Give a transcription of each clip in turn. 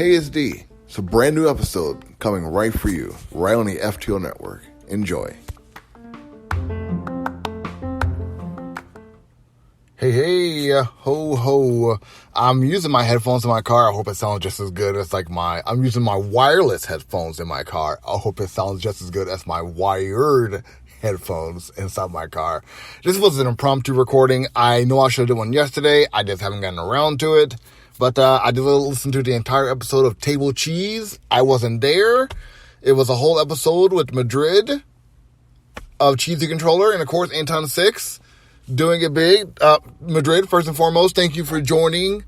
Hey, it's D. It's a brand new episode coming right for you, right on the FTO network. Enjoy. Hey, ho, ho. I'm using my headphones in my car. I hope it sounds just as good as I'm using my wireless headphones in my car. I hope it sounds just as good as my wired headphones inside my car. This was an impromptu recording. I know I should have done one yesterday. I just haven't gotten around to it. But I did listen to the entire episode of Table Cheese. I wasn't there. It was a whole episode with Madrid of Cheesy Controller and, of course, Anton 6 doing it big. Madrid, first and foremost, thank you for joining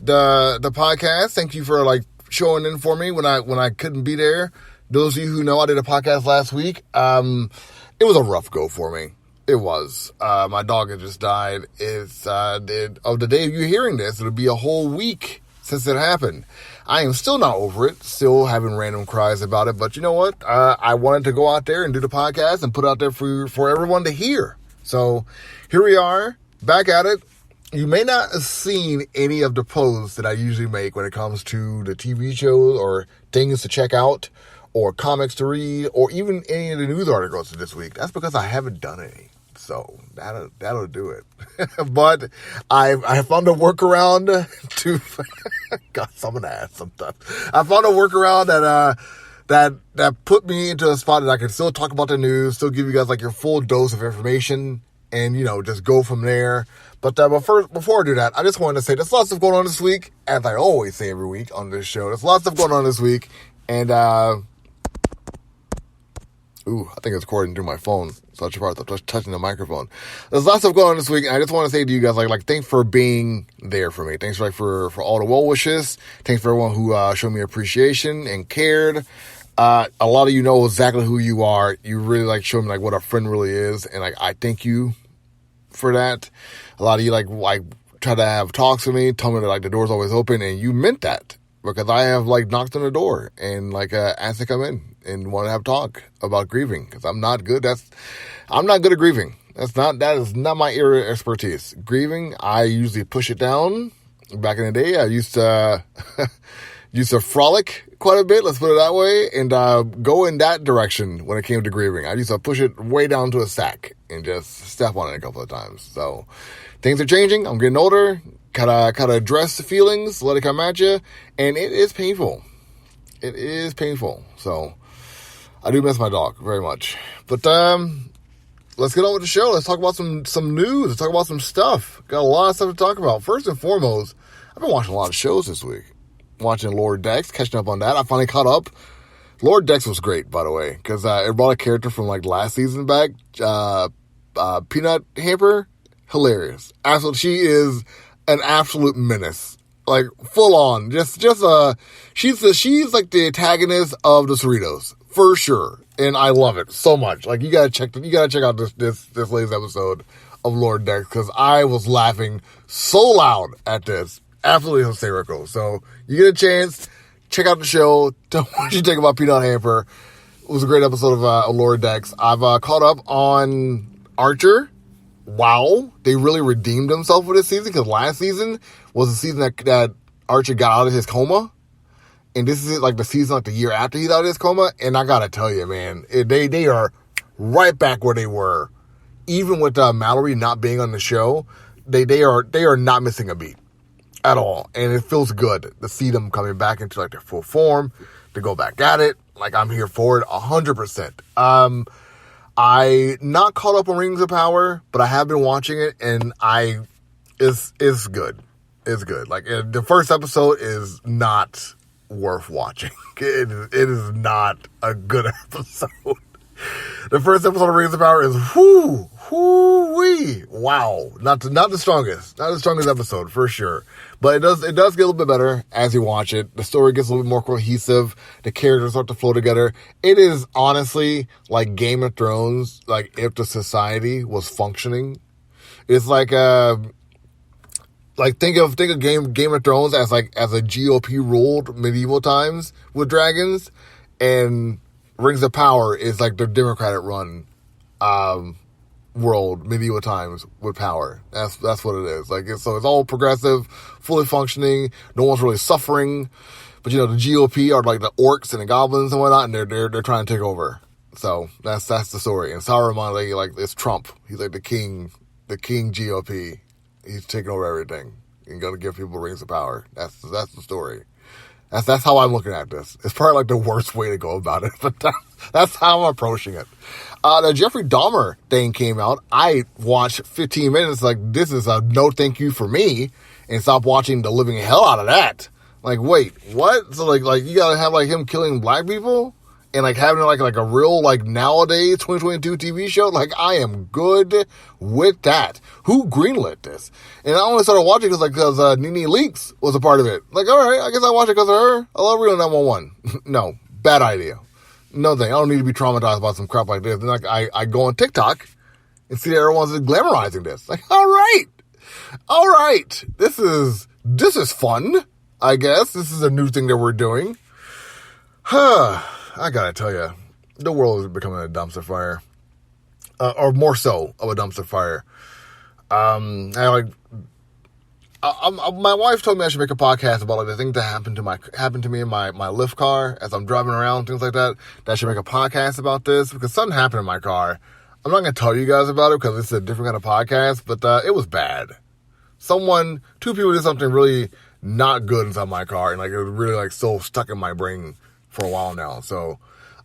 the podcast. Thank you for showing in for me when I couldn't be there. Those of you who know, I did a podcast last week. It was a rough go for me. It was. My dog had just died. Of the day of you hearing this, it'll be a whole week since it happened. I am still not over it. Still having random cries about it. But you know what? I wanted to go out there and do the podcast and put it out there for everyone to hear. So here we are, back at it. You may not have seen any of the posts that I usually make when it comes to the TV shows or things to check out or comics to read or even any of the news articles this week. That's because I haven't done any. So that'll do it. But I found a workaround to God, I'm gonna add some stuff. I found a workaround that put me into a spot that I can still talk about the news, still give you guys your full dose of information, and just go from there. But first, before I do that, I just wanted to say there's lots of stuff going on this week, as I always say every week on this show. There's lots of stuff going on this week, and I think it's recording through my phone, so I should probably touching the microphone. There's lots of stuff going on this week, and I just want to say to you guys, thanks for being there for me. Thanks for all the well wishes. Thanks for everyone who showed me appreciation and cared. A lot of you know exactly who you are. You really showed me what a friend really is, and I thank you for that. A lot of you try to have talks with me, tell me that the door's always open, and you meant that because I have knocked on the door and asked to come in and want to have talk about grieving because I'm not good. I'm not good at grieving. That is not my area of expertise. Grieving, I usually push it down. Back in the day, I used to frolic quite a bit, let's put it that way, and go in that direction when it came to grieving. I used to push it way down to a sack and just step on it a couple of times. So things are changing. I'm getting older. Gotta address the feelings, let it come at you, and it is painful. It is painful. So I do miss my dog very much. But let's get on with the show. Let's talk about some news. Let's talk about some stuff. Got a lot of stuff to talk about. First and foremost, I've been watching a lot of shows this week. Watching Lord Dex, catching up on that. I finally caught up. Lord Dex was great, by the way, because it brought a character from last season back. Peanut Hamper, hilarious. Absolutely, she is an absolute menace. Full on. She's the antagonist of the Cerritos for sure, and I love it so much. You gotta check out this latest episode of Lord Dex because I was laughing so loud at this. Absolutely hysterical. So you get a chance, check out the show. Tell me what you think about Peanut Hamper. It was a great episode of Lord Dex. I've caught up on Archer. Wow, they really redeemed themselves for this season because last season was the season that Archer got out of his coma. And this is the season the year after he's out of his coma. And I gotta tell you, man, they are right back where they were. Even with Mallory not being on the show, they are not missing a beat at all. And it feels good to see them coming back into their full form, to go back at it. I'm here for it 100%. I not caught up on Rings of Power, but I have been watching it, and it's good. It's good. The first episode is not worth watching. It is not a good episode. The first episode of Rings of Power is whoo-wee. Wow. Not the strongest. Not the strongest episode, for sure. But it does get a little bit better as you watch it. The story gets a little bit more cohesive. The characters start to flow together. It is honestly like Game of Thrones, if the society was functioning. It's think of Game of Thrones as a GOP ruled medieval times with dragons, and Rings of Power is the Democratic run world, medieval times with power. That's what it is. So it's all progressive, fully functioning. No one's really suffering. But the GOP are like the orcs and the goblins and whatnot, and they're trying to take over. So that's the story. And Saruman, like it's Trump. He's like the king GOP. He's taking over everything and gonna give people rings of power. That's the story. That's how I'm looking at this. It's probably like the worst way to go about it, but that's how I'm approaching it. The Jeffrey Dahmer thing came out. I watched 15 minutes. Like, this is a no thank you for me, and stopped watching the living hell out of that. Like, wait, what? So like you gotta have like him killing black people and like having like a real like nowadays 2022 TV show. Like, I am good with that. Who greenlit this? And I only started watching because Nene Leakes was a part of it. Like, all right, I guess I watch it because of her. I love Real 911. No, bad idea. No thing. I don't need to be traumatized about some crap like this. And like I go on TikTok and see that everyone's glamorizing this. Like, all right, this is fun. I guess this is a new thing that we're doing. I gotta tell you, the world is becoming a dumpster fire, or more so of a dumpster fire. My wife told me I should make a podcast about like the things that happened to me in my Lyft car as I'm driving around, things like that. That I should make a podcast about this because something happened in my car. I'm not gonna tell you guys about it because it's a different kind of podcast, but it was bad. Two people did something really not good inside my car, and like it was really like so stuck in my brain for a while now. So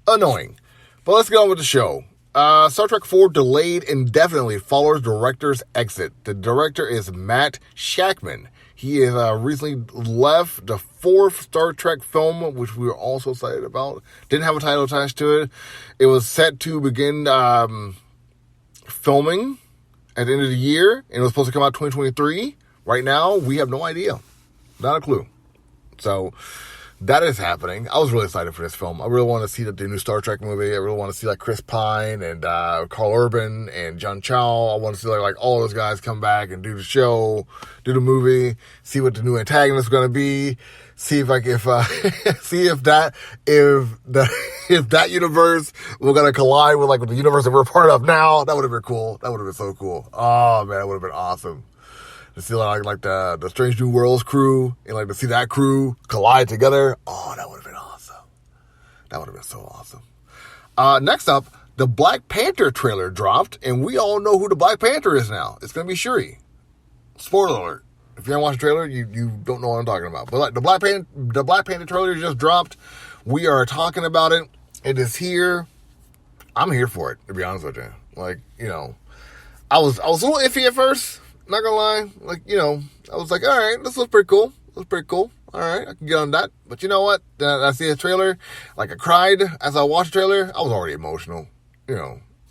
annoying. But let's get on with the show. Star Trek 4 delayed indefinitely follows director's exit. The director is Matt Shakman. He has recently left the fourth Star Trek film, which we were also excited about. Didn't have a title attached to it. It was set to begin filming at the end of the year, and it was supposed to come out 2023. Right now, we have no idea. Not a clue. So that is happening. I was really excited for this film. I really want to see the new Star Trek movie. I really want to see like Chris Pine and Carl Urban and John Chow. I want to see like all those guys come back and do the show, do the movie, see what the new antagonist is going to be. See if that universe we're gonna collide with the universe that we're part of now. That would have been cool. That would have been so cool. Oh man, that would have been awesome. To see like the Strange New Worlds crew and like to see that crew collide together. Oh, that would have been awesome. That would have been so awesome. Next up, the Black Panther trailer dropped, and we all know who the Black Panther is now. It's gonna be Shuri. Spoiler alert. If you haven't watched the trailer, you don't know what I'm talking about. But like the Black Panther trailer just dropped. We are talking about it. It is here. I'm here for it, to be honest with you. Like, I was a little iffy at first. Not gonna lie, I was like, all right, this looks pretty cool. All right, I can get on that. But you know what? Then I see a trailer, I cried as I watched the trailer. I was already emotional.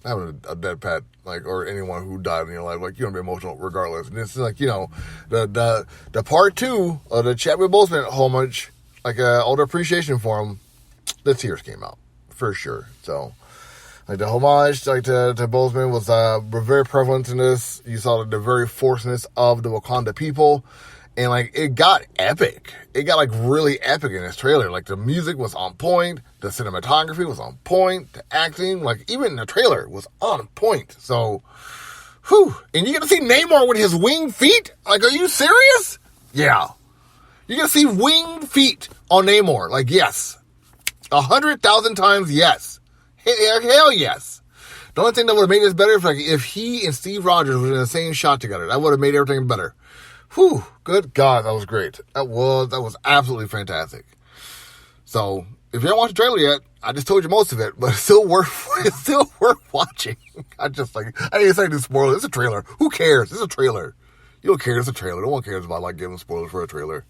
Having a dead pet, or anyone who died in your life, you're gonna be emotional regardless. And it's the part 2 of the Chadwick Boseman homage, all the appreciation for him, the tears came out for sure. So. The homage to Boseman was very prevalent in this. You saw the very forceness of the Wakanda people. And it got epic. It got really epic in this trailer. The music was on point. The cinematography was on point. The acting, even the trailer was on point. So, whew. And you get to see Namor with his winged feet? Are you serious? Yeah. You get to see winged feet on Namor. Yes. 100,000 times yes. Hell yes. The only thing that would have made this better is if he and Steve Rogers were in the same shot together. That would have made everything better. Whew. Good God, that was great. That was absolutely fantastic. So, if you haven't watched the trailer yet, I just told you most of it, but it's still worth watching. I didn't say to spoil it. It's a trailer. Who cares? It's a trailer. You don't care. It's a trailer. No one cares about giving spoilers for a trailer.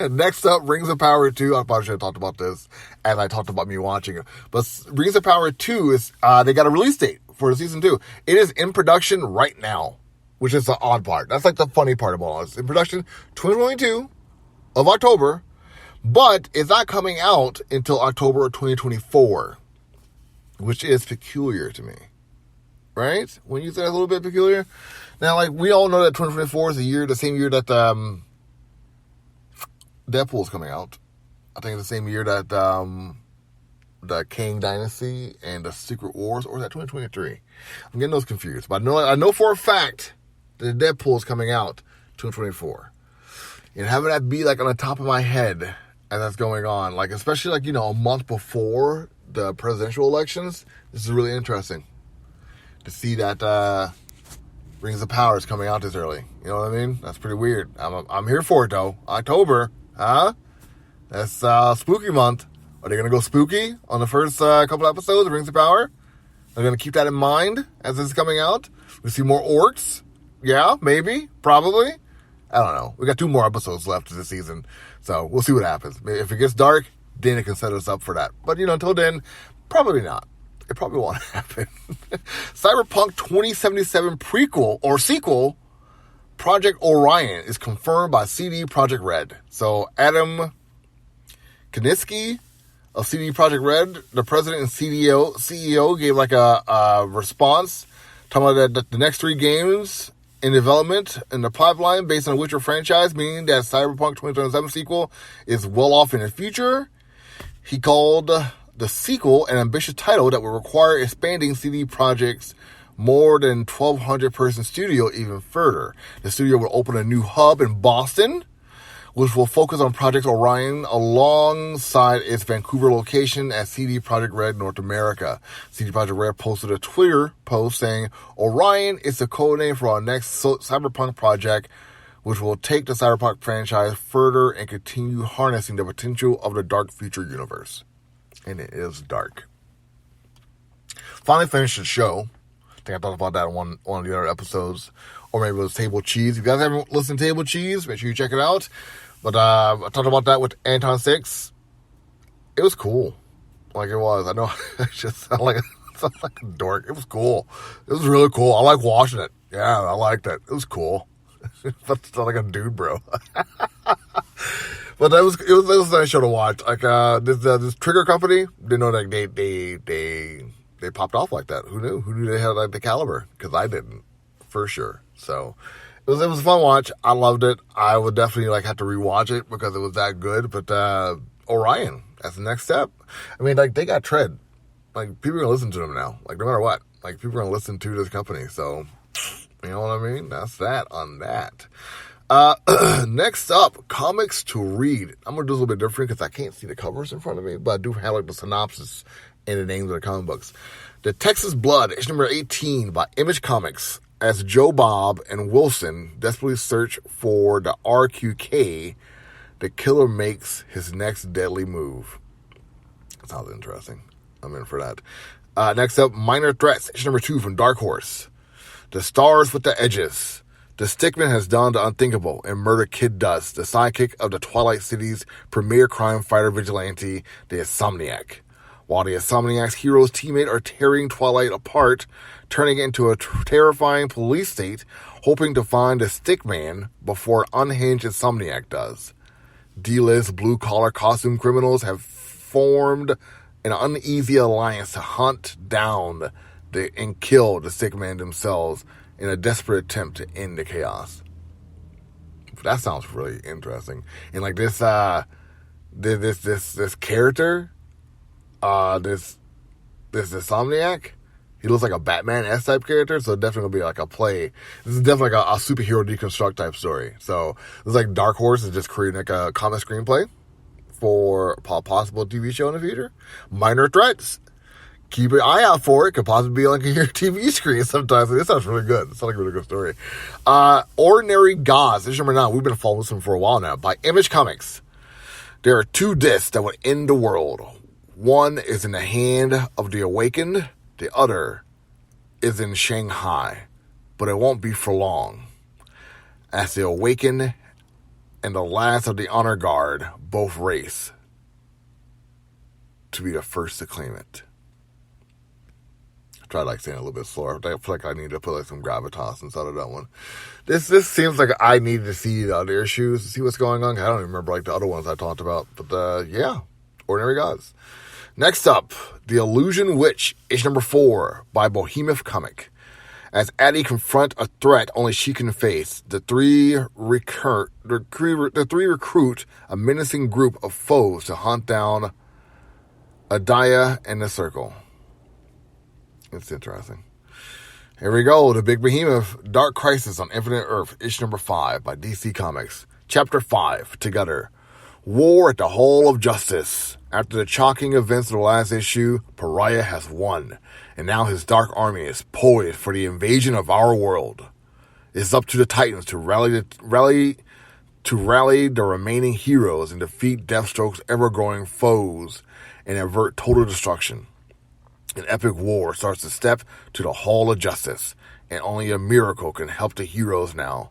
Next up, Rings of Power 2. I probably should have talked about this as I talked about me watching it. But Rings of Power 2 is, they got a release date for season 2. It is in production right now, which is the odd part. That's the funny part of all. It's in production 2022 of October, but it's not coming out until October of 2024, which is peculiar to me. Right? When you say that's a little bit peculiar. Now, we all know that 2024 is the same year that, Deadpool's coming out. I think it's the same year that the Kang Dynasty and the Secret Wars, or is that 2023? I'm getting those confused. But I know for a fact that Deadpool's coming out 2024. And having that be on the top of my head and that's going on. Like, especially like, a month before the presidential elections. This is really interesting to see that Rings of Power is coming out this early. You know what I mean? That's pretty weird. I'm here for it though. October, huh? That's spooky month. Are they gonna go spooky on the first couple episodes of Rings of Power? They're gonna keep that in mind as this is coming out. We see more orcs. Yeah, maybe, probably. I don't know. We got 2 more episodes left this season, so we'll see what happens. If it gets dark, then it can set us up for that. But, until then, probably not. It probably won't happen. Cyberpunk 2077 prequel or sequel, Project Orion, is confirmed by CD Projekt Red. So, Adam Kaniski of CD Projekt Red, the president and CEO gave like a response talking about that the next 3 games in development in the pipeline based on the Witcher franchise, meaning that Cyberpunk 2077 sequel is well off in the future. He called the sequel an ambitious title that will require expanding CD Projekt's more than 1,200 person studio even further. The studio will open a new hub in Boston, which will focus on Project Orion alongside its Vancouver location at CD Projekt Red North America. CD Projekt Red posted a Twitter post saying, Orion is the codename for our next Cyberpunk project, which will take the Cyberpunk franchise further and continue harnessing the potential of the dark future universe. And it is dark. Finally finished the show. I think I talked about that in one of the other episodes. Or maybe it was Table Cheese. If you guys haven't listened to Table Cheese, make sure you check it out. But I talked about that with Anton 6. It was cool. Like it was. I know I just sound like a dork. It was cool. It was really cool. I like watching it. Yeah, I liked it. It was cool. But sound like a dude, bro. But it was a nice show to watch. Like this Trigger company, didn't know that they popped off like that. Who knew? Who knew they had like the caliber? Because I didn't, for sure. So it was a fun watch. I loved it. I would definitely have to rewatch it because it was that good. But Orion, that's the next step. I mean, they got tread. Like, people are gonna listen to them now. Like, no matter what. Like, people are gonna listen to this company. So, you know what I mean? That's that on that. Next up, comics to read. I'm gonna do a little bit different because I can't see the covers in front of me, but I do have the synopsis and the names of the comic books. The Texas Blood, issue number 18 by Image Comics. As Joe Bob and Wilson desperately search for the RQK, the killer makes his next deadly move. That sounds interesting. I'm in for that. Next up, Minor Threats, issue number 2 from Dark Horse. The Stars with the Edges. The Stickman has done the unthinkable and murdered Kid Dust, the sidekick of the Twilight City's premier crime fighter vigilante, the Insomniac. While the Insomniac's heroes' teammates are tearing Twilight apart, turning it into a terrifying police state, hoping to find the Stickman before unhinged Insomniac does. D-list blue-collar costume criminals have formed an uneasy alliance to hunt down and kill the Stickman themselves in a desperate attempt to end the chaos. That sounds really interesting. And this character, this Insomniac, he looks like a Batman-esque type character, so definitely gonna be like a play. This is definitely like a superhero deconstruct type story. So it's like Dark Horse is just creating like a comic screenplay for a possible TV show in the future. Minor Threats. Keep an eye out for it. Could possibly be like on your TV screen sometimes. This sounds really good. It sounds like a really good story. Ordinary Gods, issue number 9. We've been following this one for a while now. By Image Comics. There are 2 discs that would end the world. One is in the hand of the awakened. The other is in Shanghai. But it won't be for long. As the awakened and the last of the honor guard both race to be the first to claim it. Try saying it a little bit slower. I feel like I need to put some gravitas inside of that one. This seems like I need to see the other issues to see what's going on. I don't even remember the other ones I talked about. But yeah, Ordinary Gods. Next up, The Illusion Witch, issue number 4 by Behemoth Comic. As Addie confront a threat only she can face, the three recruit a menacing group of foes to hunt down Adaya and the Circle. It's interesting. Here we go. The Big Behemoth, Dark Crisis on Infinite Earth, issue number 5 by DC Comics. Chapter 5, Together. War at the Hall of Justice. After the shocking events of the last issue, Pariah has won, and now his dark army is poised for the invasion of our world. It's up to the Titans to rally the remaining heroes and defeat Deathstroke's ever-growing foes and avert total destruction. An epic war starts to step to the Hall of Justice, and only a miracle can help the heroes now.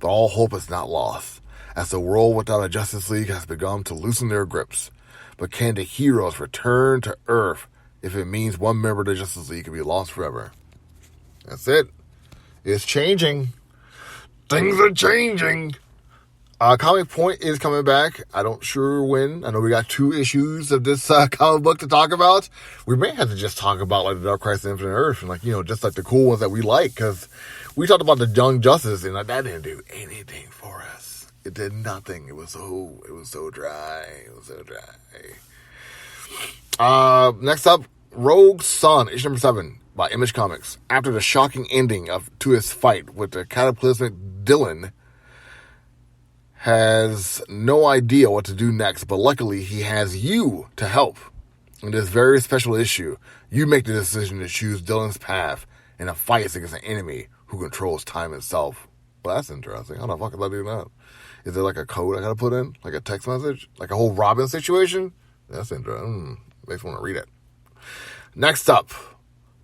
But all hope is not lost, as the world without a Justice League has begun to loosen their grips. But can the heroes return to Earth if it means one member of the Justice League can be lost forever? That's it. It's changing. Things are changing. Comic Point is coming back. I don't sure when. I know we got 2 issues of this comic book to talk about. We may have to just talk about like the Dark Crisis Infinite Earth and like, just like the cool ones that we like, because we talked about the Young Justice and that didn't do anything for us. It did nothing. It was so dry. It was so dry. Next up, Rogue Sun, issue number 7 by Image Comics. After the shocking ending to his fight with the cataclysmic Dylan, has no idea what to do next, but luckily he has you to help. In this very special issue, you make the decision to choose Dylan's path in a fight against an enemy who controls time itself. Well, that's interesting. How the fuck did I do that? Is there like a code I gotta put in? Like a text message? Like a whole Robin situation? That's interesting. Makes me want to read it. Next up,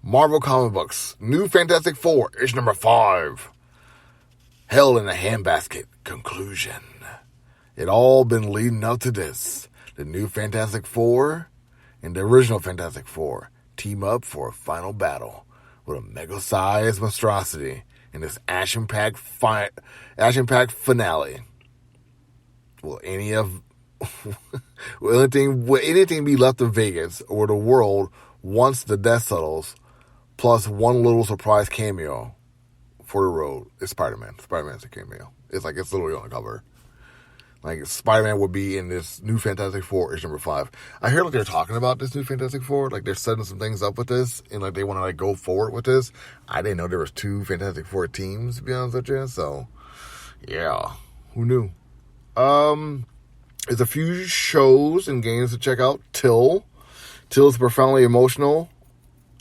Marvel Comic Books. New Fantastic Four, issue number 5. Hell in a Handbasket. Conclusion. It all been leading up to this. The new Fantastic Four and the original Fantastic Four team up for a final battle with a mega-sized monstrosity in this action-packed finale. Will anything be left of Vegas or the world once the dust settles? Plus one little surprise cameo for the road. It's Spider-Man. Spider-Man's a cameo. It's literally on the cover. Like, Spider-Man would be in this new Fantastic Four, issue number 5. I hear they're talking about this new Fantastic Four. Like, they're setting some things up with this. And, they want to, go forward with this. I didn't know there was 2 Fantastic Four teams, to be honest with you. So, yeah. Who knew? There's a few shows and games to check out. Till is a profoundly emotional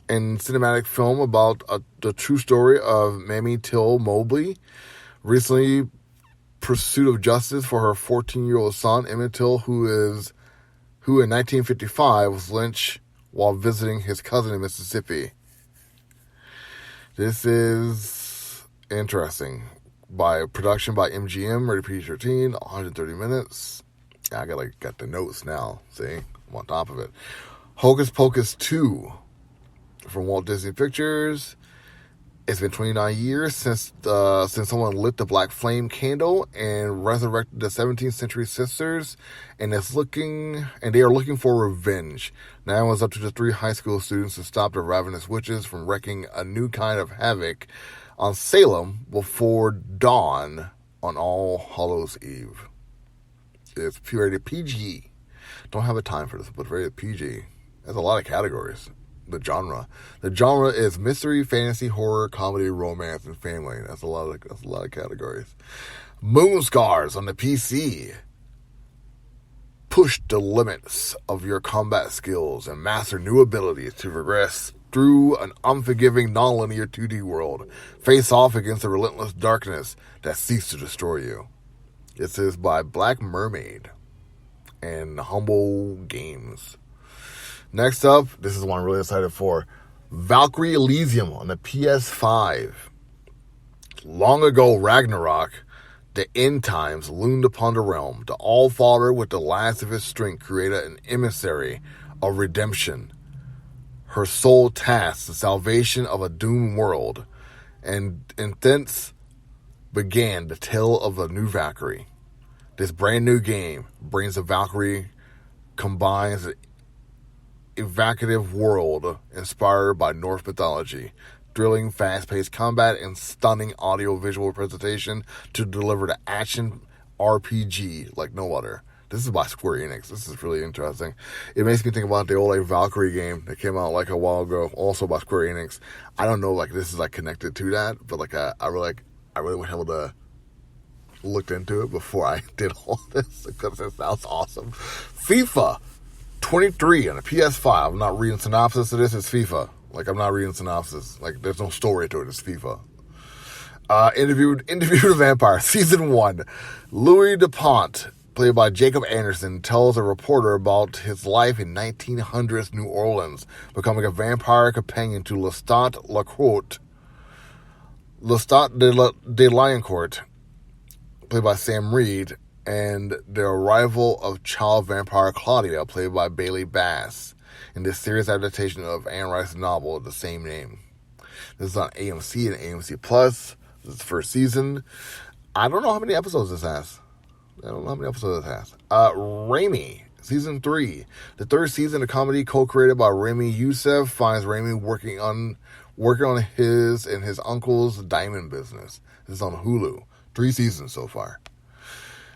and cinematic film about the true story of Mamie Till Mobley. Recently, pursuit of justice for her 14-year-old son, Emmett Till, who in 1955 was lynched while visiting his cousin in Mississippi. This is interesting. Production by MGM, rated PG-13, 130 minutes. I got the notes now. See, I'm on top of it. Hocus Pocus 2 from Walt Disney Pictures. It's been 29 years since someone lit the black flame candle and resurrected the 17th century sisters, and they are looking for revenge. Now it's up to the 3 high school students to stop the ravenous witches from wreaking a new kind of havoc on Salem before dawn on All Hallows Eve. It's rated PG. Don't have a time for this, but rated PG. There's a lot of categories. The genre is mystery, fantasy, horror, comedy, romance, and family. That's a lot of categories. Moon Scars on the PC. Push the limits of your combat skills and master new abilities to progress through an unforgiving, non-linear 2D world. Face off against the relentless darkness that seeks to destroy you. This is by Black Mermaid and Humble Games. Next up, this is one I'm really excited for. Valkyrie Elysium on the PS5. Long ago, Ragnarok, the end times loomed upon the realm. The All-Father, with the last of his strength, created an emissary of redemption. Her sole task, the salvation of a doomed world. And thence began the tale of a new Valkyrie. This brand new game brings the Valkyrie, combines the evocative world inspired by Norse mythology, thrilling, fast-paced combat, and stunning audio-visual presentation to deliver the action RPG like no other. This is by Square Enix. This is really interesting. It makes me think about the old Valkyrie game that came out a while ago, also by Square Enix. I don't know this is connected to that, but I really want to be able to looked into it before I did all this because it sounds awesome. FIFA 23 on a PS5. I'm not reading synopsis of this. It's FIFA. Like, I'm not reading synopsis. Like, there's no story to it. It's FIFA. Interview with a Vampire, Season 1. Louis DuPont, played by Jacob Anderson, tells a reporter about his life in 1900s New Orleans, becoming a vampire companion to Lestat de Lioncourt, played by Sam Reed, and the arrival of child vampire Claudia, played by Bailey Bass, in this series adaptation of Anne Rice's novel of the same name. This is on AMC and AMC Plus. This is the first season. I don't know how many episodes this has. Raimi, Season 3. The third season of comedy co-created by Rami Youssef finds Raimi working on his and his uncle's diamond business. This is on Hulu. 3 seasons so far.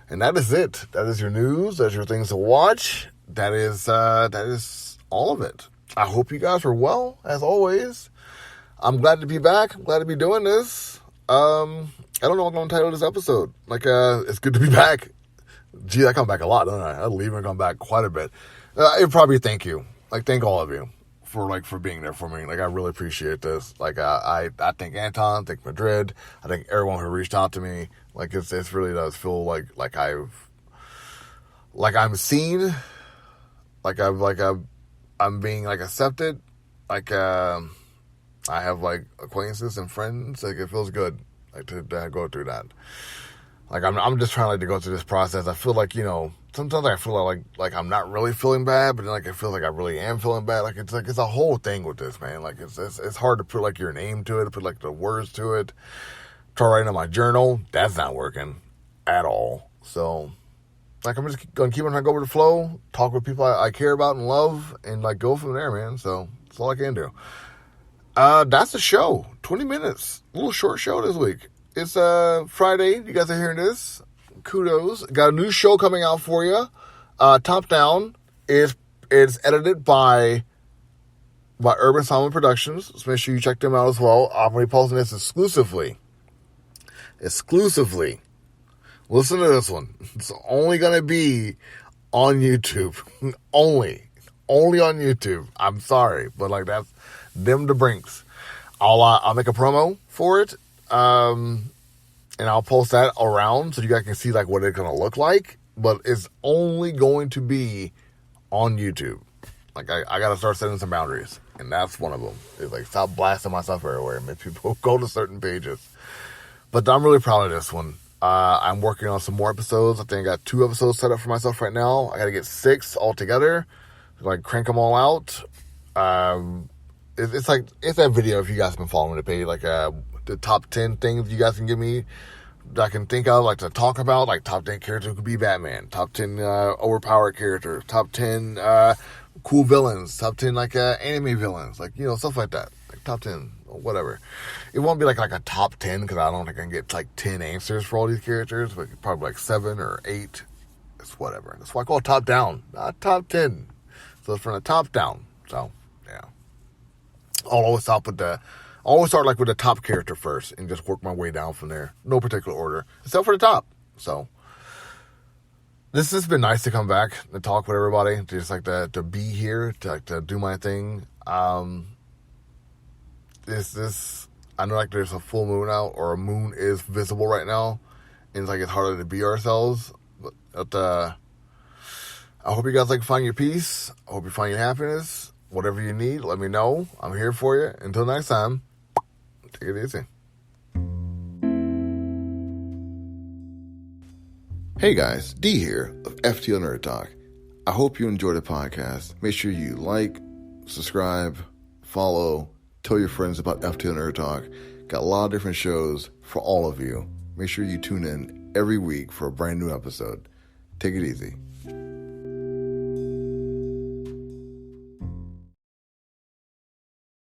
And that is it. That is your news. That's your things to watch. That is all of it. I hope you guys are well, as always. I'm glad to be back. I'm glad to be doing this. I don't know what I'm going to title this episode. Like, it's good to be back. Gee, I come back a lot, don't I? I leave and come back quite a bit. It'd probably thank you. Like, thank all of you for being there for me. Like, I really appreciate this. Like, I thank Anton, thank Madrid. I thank everyone who reached out to me. Like, it really does feel like I'm seen. I'm being like accepted. Like, I have like acquaintances and friends. Like, it feels good. Like to go through that. Like, I'm just trying to go through this process. I feel like, sometimes I feel like I'm not really feeling bad, but then like I feel like I really am feeling bad. Like it's a whole thing with this, man. Like it's hard to put like your name to it, to put like the words to it. Try writing in my journal. That's not working at all. So like I'm just gonna keep on trying to go with the flow, talk with people I care about and love, and like go from there, man. So that's all I can do. That's the show. 20 minutes. A little short show this week. It's Friday. You guys are hearing this. Kudos. Got a new show coming out for you. Top Down. It's edited by Urban Solomon Productions. So make sure you check them out as well. I'm going to be posting this exclusively. Listen to this one. It's only going to be on YouTube. Only on YouTube. I'm sorry, but like that's them the brinks. I'll make a promo for it. And I'll post that around so you guys can see like what it's going to look like, but it's only going to be on YouTube. Like I got to start setting some boundaries, and that's one of them. It's like stop blasting myself everywhere and make people go to certain pages. But I'm really proud of this one. I'm working on some more episodes. I think I got 2 episodes set up for myself right now. I got to get 6 altogether. Like crank them all out. It's that video if you guys have been following the page, like the top 10 things you guys can give me that I can think of, like to talk about, like top 10 characters who could be Batman, top 10 overpowered characters, top 10 cool villains, top 10 like anime villains, like stuff like that, like top 10 whatever. It won't be like a top 10 because I don't think I can get like 10 answers for all these characters, but probably like 7 or 8. It's whatever. That's why I call it top down, not top 10. So it's from the top down. So yeah, I'll always start with the top character first and just work my way down from there. No particular order, except for the top. So this has been nice to come back and talk with everybody, to just like to be here, to do my thing. This I know like there's a full moon out, or a moon is visible right now, and it's like it's harder to be ourselves. But I hope you guys like find your peace. I hope you find your happiness. Whatever you need, let me know. I'm here for you. Until next time, take it easy. Hey guys, D here of FTO NERD TALK. I hope you enjoy the podcast. Make sure you like, subscribe, follow, tell your friends about FTO NERD TALK. Got a lot of different shows for all of you. Make sure you tune in every week for a brand new episode. Take it easy.